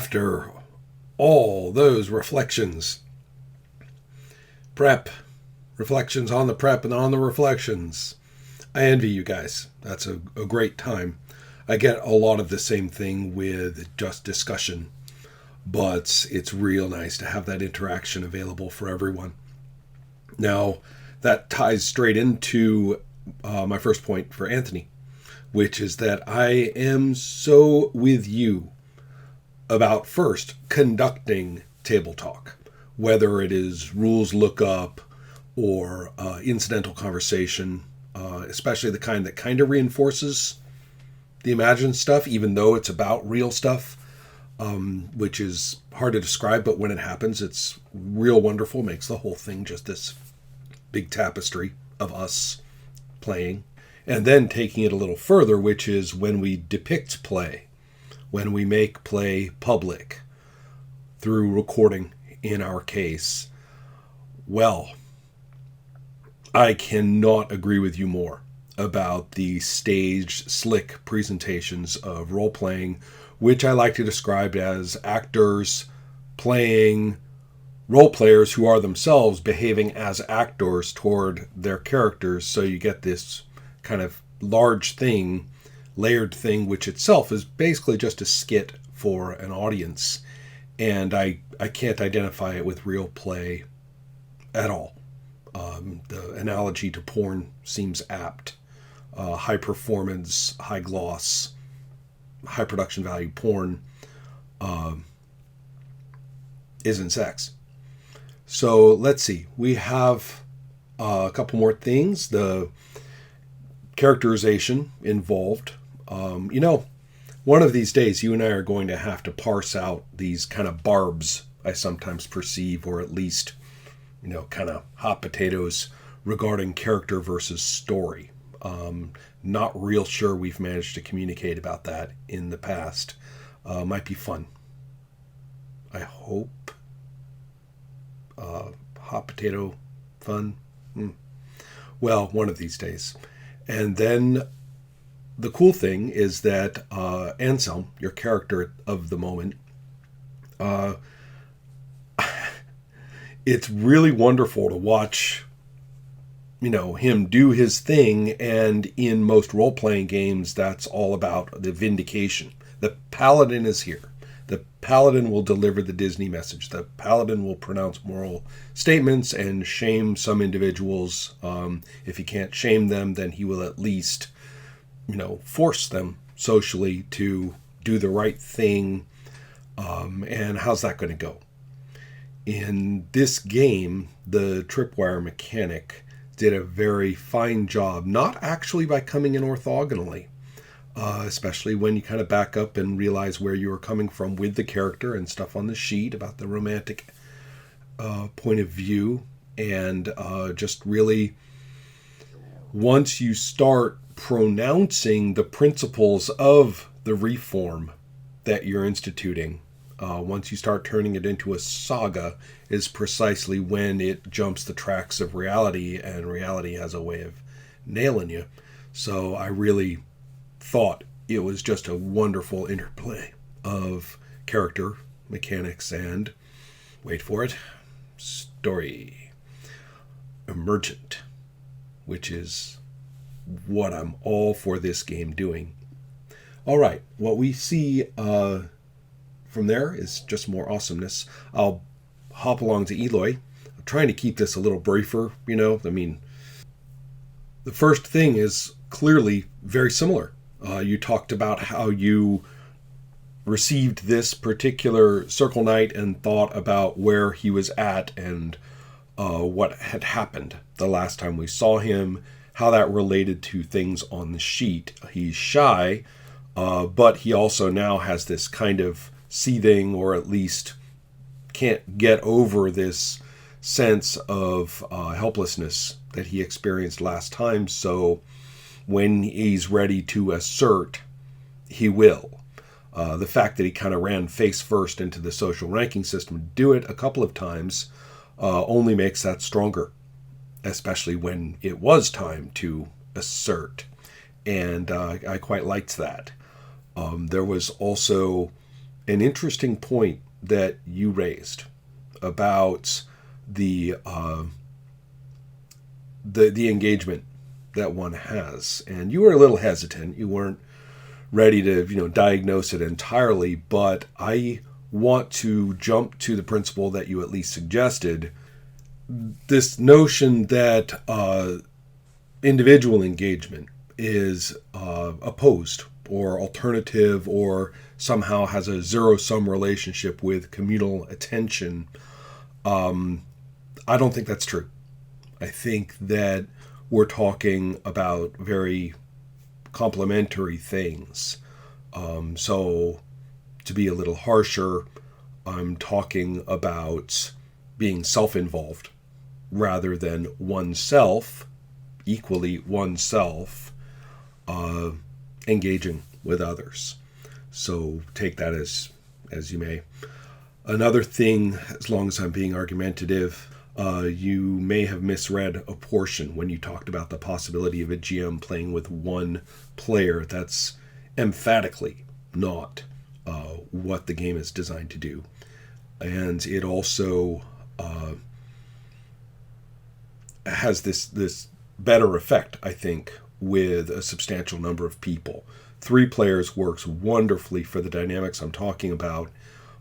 after all those reflections, prep, reflections on the prep and on the reflections, I envy you guys. That's a great time. I get a lot of the same thing with just discussion, but it's real nice to have that interaction available for everyone. Now, that ties straight into my first point for Anthony, which is that I am so with you about first conducting table talk, whether it is rules lookup or incidental conversation, especially the kind that kind of reinforces the imagined stuff, even though it's about real stuff, which is hard to describe, but when it happens, it's real wonderful, makes the whole thing just this big tapestry of us playing. And then taking it a little further, which is when we depict play, when we make play public through recording in our case. Well, I cannot agree with you more about the staged, slick presentations of role-playing, which I like to describe as actors playing role players who are themselves behaving as actors toward their characters. So you get this kind of large thing, layered thing, which itself is basically just a skit for an audience. And I can't identify it with real play at all. The analogy to porn seems apt. High performance, high gloss, high production value porn isn't sex. So let's see. We have a couple more things. The characterization involved. One of these days, you and I are going to have to parse out these kind of barbs I sometimes perceive, or at least, kind of hot potatoes regarding character versus story. Not real sure we've managed to communicate about that in the past. Might be fun. I hope. Hot potato fun. Well, one of these days. And then the cool thing is that Anselm, your character of the moment, it's really wonderful to watch, him do his thing. And in most role-playing games, that's all about the vindication. The paladin is here. The paladin will deliver the Disney message. The paladin will pronounce moral statements and shame some individuals. If he can't shame them, then he will at least, force them socially to do the right thing. And how's that going to go? In this game, the tripwire mechanic did a very fine job, not actually by coming in orthogonally, especially when you kind of back up and realize where you are coming from with the character and stuff on the sheet about the romantic point of view. And just really, once you start pronouncing the principles of the reform that you're instituting, once you start turning it into a saga, is precisely when it jumps the tracks of reality, and reality has a way of nailing you. So I really thought it was just a wonderful interplay of character, mechanics, and, wait for it, story. Emergent, which is what I'm all for this game doing. All right, what we see from there is just more awesomeness. I'll hop along to Eloy. I'm trying to keep this a little briefer, the first thing is clearly very similar. You talked about how you received this particular Circle Knight and thought about where he was at and what had happened the last time we saw him, how that related to things on the sheet. He's shy, but he also now has this kind of seething, or at least can't get over this sense of helplessness that he experienced last time. So when he's ready to assert, he will. The fact that he kind of ran face first into the social ranking system, do it a couple of times, only makes that stronger, especially when it was time to assert. And I quite liked that. There was also an interesting point that you raised about the engagement that one has, and you were a little hesitant. You weren't ready to diagnose it entirely, but I want to jump to the principle that you at least suggested, this notion that individual engagement is opposed or alternative or somehow has a zero-sum relationship with communal attention. I don't think that's true. I think that we're talking about very complementary things. So to be a little harsher, I'm talking about being self-involved rather than oneself, equally oneself, engaging with others. So take that as you may. Another thing, as long as I'm being argumentative, you may have misread a portion when you talked about the possibility of a GM playing with one player. That's emphatically not what the game is designed to do. And it also has this better effect, I think, with a substantial number of people. 3 players works wonderfully for the dynamics I'm talking about.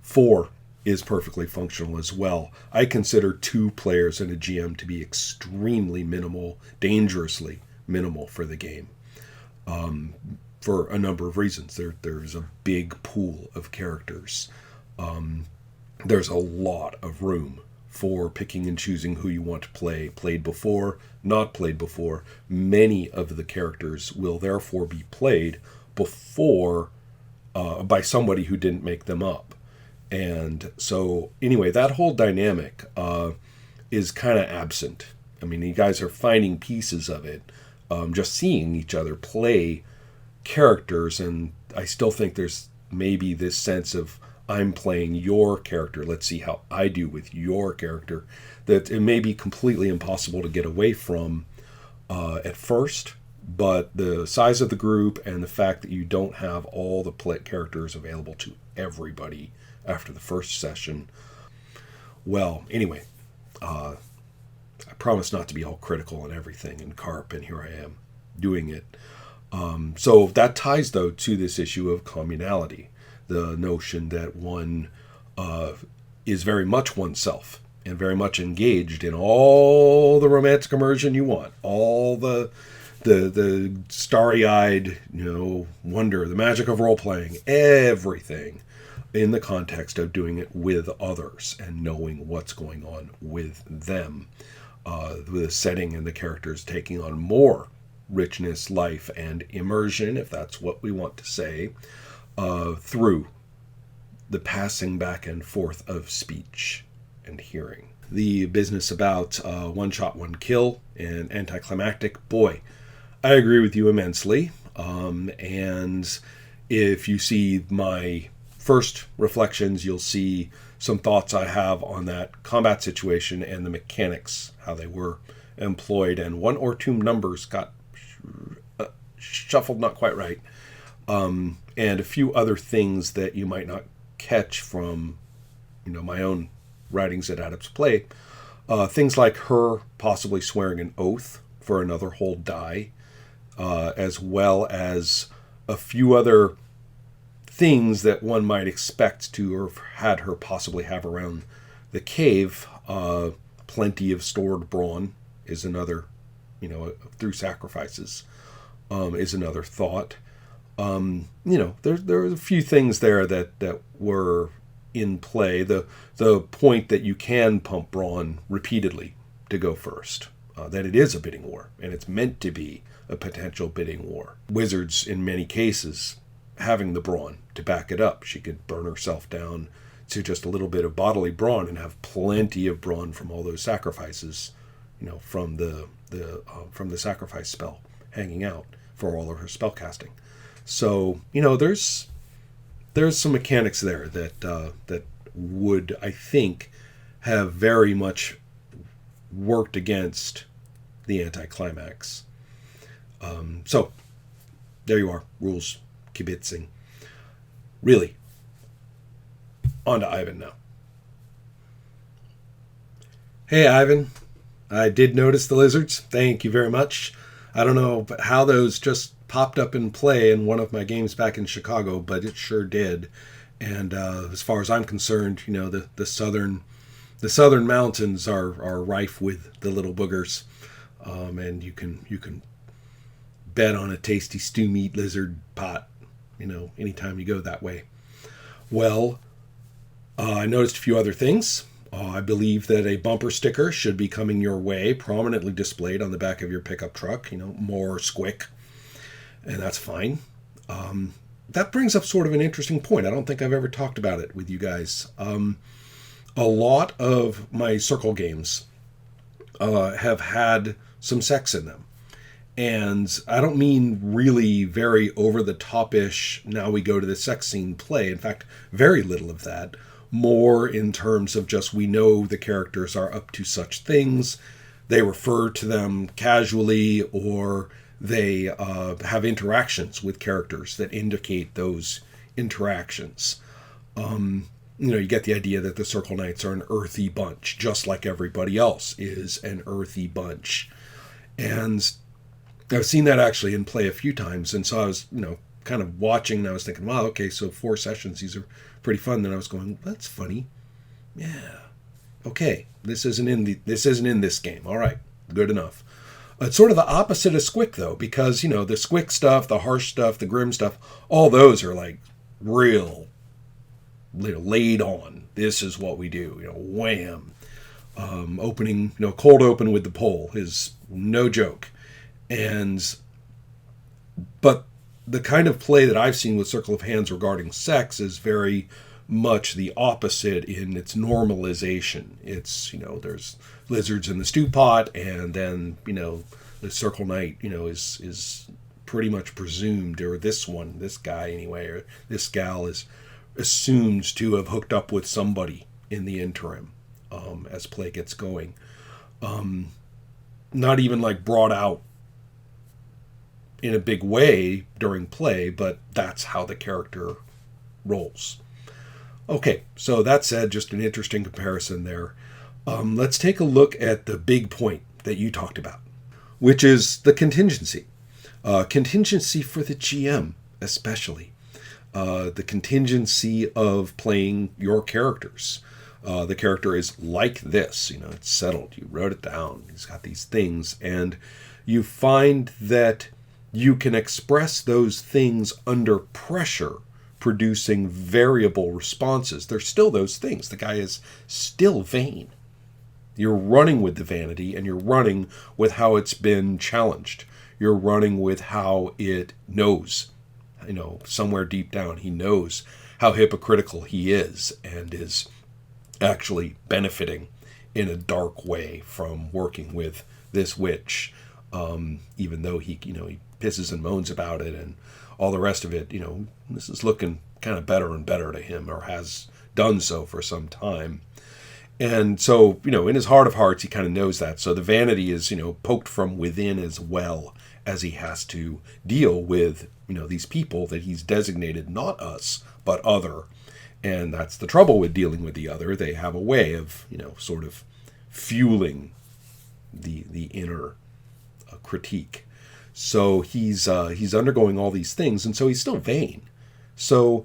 4 is perfectly functional as well. I consider 2 players and a GM to be extremely minimal, dangerously minimal for the game, for a number of reasons. There's a big pool of characters. There's a lot of room for picking and choosing who you want to play. Played before, not played before. Many of the characters will therefore be played before by somebody who didn't make them up. And so, anyway, that whole dynamic is kind of absent. I mean, you guys are finding pieces of it, just seeing each other play characters, and I still think there's maybe this sense of, I'm playing your character, let's see how I do with your character, that it may be completely impossible to get away from at first, but the size of the group and the fact that you don't have all the characters available to everybody after the first session. Well, anyway, I promise not to be all critical and everything in Carp, and here I am doing it. So that ties, though, to this issue of communality, the notion that one is very much oneself and very much engaged in all the romantic immersion you want, all the starry-eyed, wonder, the magic of role-playing, everything in the context of doing it with others and knowing what's going on with them. The setting and the characters taking on more richness, life, and immersion, if that's what we want to say, through the passing back and forth of speech and hearing. The business about one shot, one kill and anticlimactic, boy, I agree with you immensely. And if you see my first reflections, you'll see some thoughts I have on that combat situation and the mechanics, how they were employed, and 1 or 2 numbers got shuffled not quite right, and a few other things that you might not catch from my own writings at Adepts Play. Things like her possibly swearing an oath for another whole die, as well as a few other things that one might expect to or had her possibly have around the cave. Plenty of stored brawn is another, through sacrifices, is another thought. There are a few things there that were in play. The point that you can pump brawn repeatedly to go first, that it is a bidding war, and it's meant to be a potential bidding war. Wizards, in many cases, having the brawn to back it up. She could burn herself down to just a little bit of bodily brawn and have plenty of brawn from all those sacrifices, from the sacrifice spell hanging out for all of her spell casting. So, there's some mechanics there that would, I think, have very much worked against the anticlimax. So, there you are, rules kibitzing. Really, On to Ivan now. Hey, Ivan. I did notice the lizards. Thank you very much. I don't know how those just popped up in play in one of my games back in Chicago, but it sure did. And as far as I'm concerned, the southern mountains are rife with the little boogers, and you can bet on a tasty stew meat lizard pot, anytime you go that way. Well, I noticed a few other things. I believe that a bumper sticker should be coming your way, prominently displayed on the back of your pickup truck, more squick, and that's fine. That brings up sort of an interesting point. I don't think I've ever talked about it with you guys. A lot of my circle games have had some sex in them. And I don't mean really very over-the-top-ish, now we go to the sex scene play. In fact, very little of that. More in terms of just we know the characters are up to such things. They refer to them casually, or they have interactions with characters that indicate those interactions. You get the idea that the Circle Knights are an earthy bunch, just like everybody else is an earthy bunch. And I've seen that actually in play a few times, and so I was, kind of watching, and I was thinking, wow, okay, so 4 sessions, these are pretty fun. Then I was going, that's funny. Yeah. Okay, this isn't in this game. All right, good enough. It's sort of the opposite of Squick, though, because, the Squick stuff, the harsh stuff, the grim stuff, all those are like real, laid on. This is what we do, wham. Opening, cold open with the pole is no joke. But the kind of play that I've seen with Circle of Hands regarding sex is very much the opposite in its normalization. It's, there's lizards in the stew pot, and then, the Circle Knight, is pretty much presumed, or this guy anyway, or this gal is assumed to have hooked up with somebody in the interim, as play gets going. Not even like brought out in a big way during play, but that's how the character rolls. Okay, so that said, just an interesting comparison there. Let's take a look at the big point that you talked about, which is the contingency. Contingency for the GM, especially. The contingency of playing your characters. The character is like this, it's settled. You wrote it down. He's got these things, and you find that you can express those things under pressure, producing variable responses. They're still those things. The guy is still vain. You're running with the vanity, and you're running with how it's been challenged. You're running with how it knows. Somewhere deep down, he knows how hypocritical he is, and is actually benefiting in a dark way from working with this witch. Even though he pisses and moans about it and all the rest of it, this is looking kind of better and better to him, or has done so for some time. And so, in his heart of hearts, he kind of knows that. So the vanity is, poked from within as well, as he has to deal with, these people that he's designated, not us, but other. And that's the trouble with dealing with the other. They have a way of, sort of fueling the inner critique. So he's undergoing all these things, and so he's still vain. So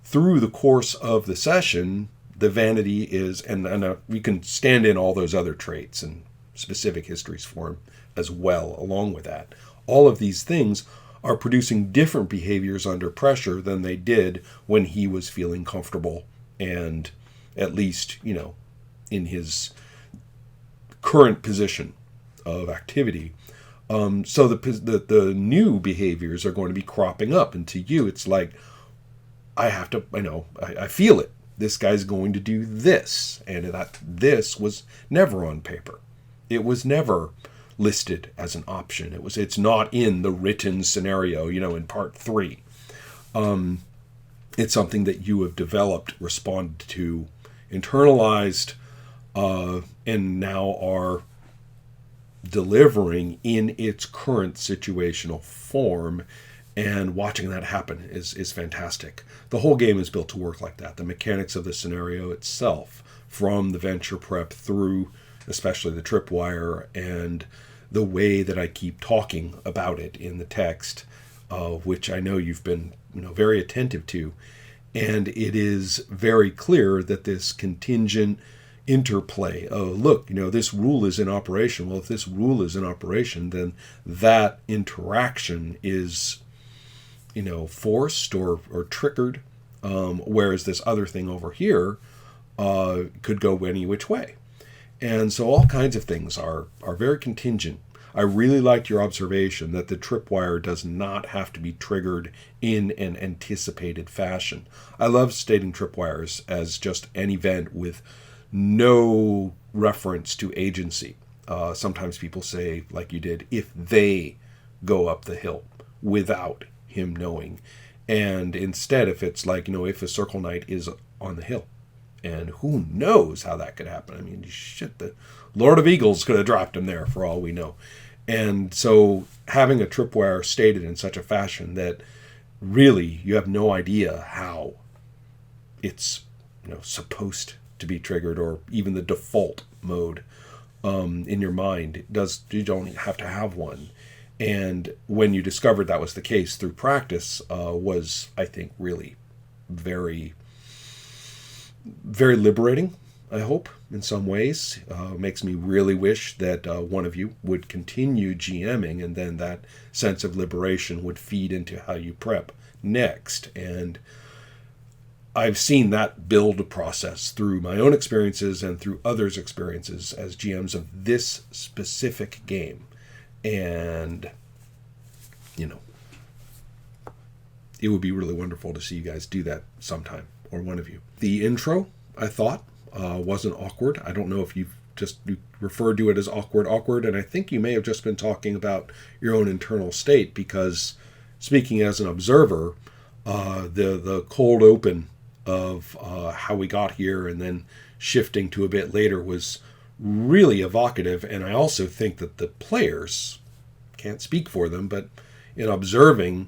through the course of the session, the vanity is, and we can stand in all those other traits and specific histories for him as well, along with that. All of these things are producing different behaviors under pressure than they did when he was feeling comfortable and at least, in his current position of activity. So the new behaviors are going to be cropping up, and to you, it's like, I feel it. This guy's going to do this, and this was never on paper. It was never listed as an option. It's not in the written scenario, in part 3. It's something that you have developed, responded to, internalized, and now are delivering in its current situational form. And watching that happen is fantastic. The whole game is built to work like that. The mechanics of the scenario itself, from the venture prep through especially the tripwire, and the way that I keep talking about it in the text, which I know you've been very attentive to. And it is very clear that this contingent interplay, oh, look, this rule is in operation. Well, if this rule is in operation, then that interaction is, forced or triggered, whereas this other thing over here could go any which way. And so all kinds of things are very contingent. I really liked your observation that the tripwire does not have to be triggered in an anticipated fashion. I love stating tripwires as just an event with no reference to agency. Sometimes people say, like you did, if they go up the hill without him knowing. And instead, if it's like, if a Circle Knight is on the hill, and who knows how that could happen. I mean, shit, the Lord of Eagles could have dropped him there for all we know. And so having a tripwire stated in such a fashion that really you have no idea how it's supposed to be triggered, or even the default mode in your mind, you don't have to have one. And when you discovered that was the case through practice, was, I think, really very, very liberating, I hope, in some ways. Makes me really wish that one of you would continue GMing, and then that sense of liberation would feed into how you prep next. And I've seen that build process through my own experiences and through others' experiences as GMs of this specific game. And, it would be really wonderful to see you guys do that sometime, or one of you. The intro, I thought, wasn't awkward. I don't know if you referred to it as awkward, and I think you may have just been talking about your own internal state, because speaking as an observer, the cold open of how we got here and then shifting to a bit later was really evocative. And I also think that the players, can't speak for them, but in observing,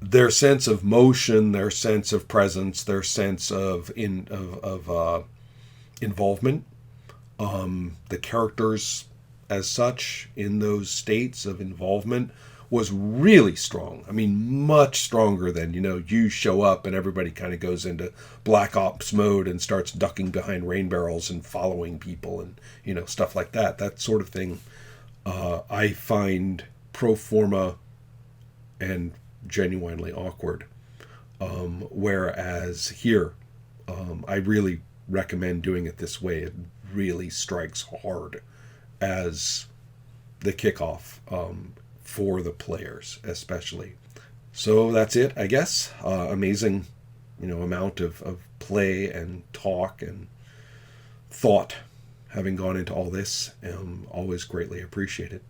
their sense of motion, their sense of presence, their sense of involvement, the characters as such in those states of involvement was really strong. I mean, much stronger than, you show up and everybody kind of goes into Black Ops mode and starts ducking behind rain barrels and following people and, stuff like that. That sort of thing I find pro forma and genuinely awkward. Whereas here, I really recommend doing it this way. It really strikes hard as the kickoff for the players especially. So that's it, I guess. Amazing, amount of play and talk and thought having gone into all this. Always greatly appreciated.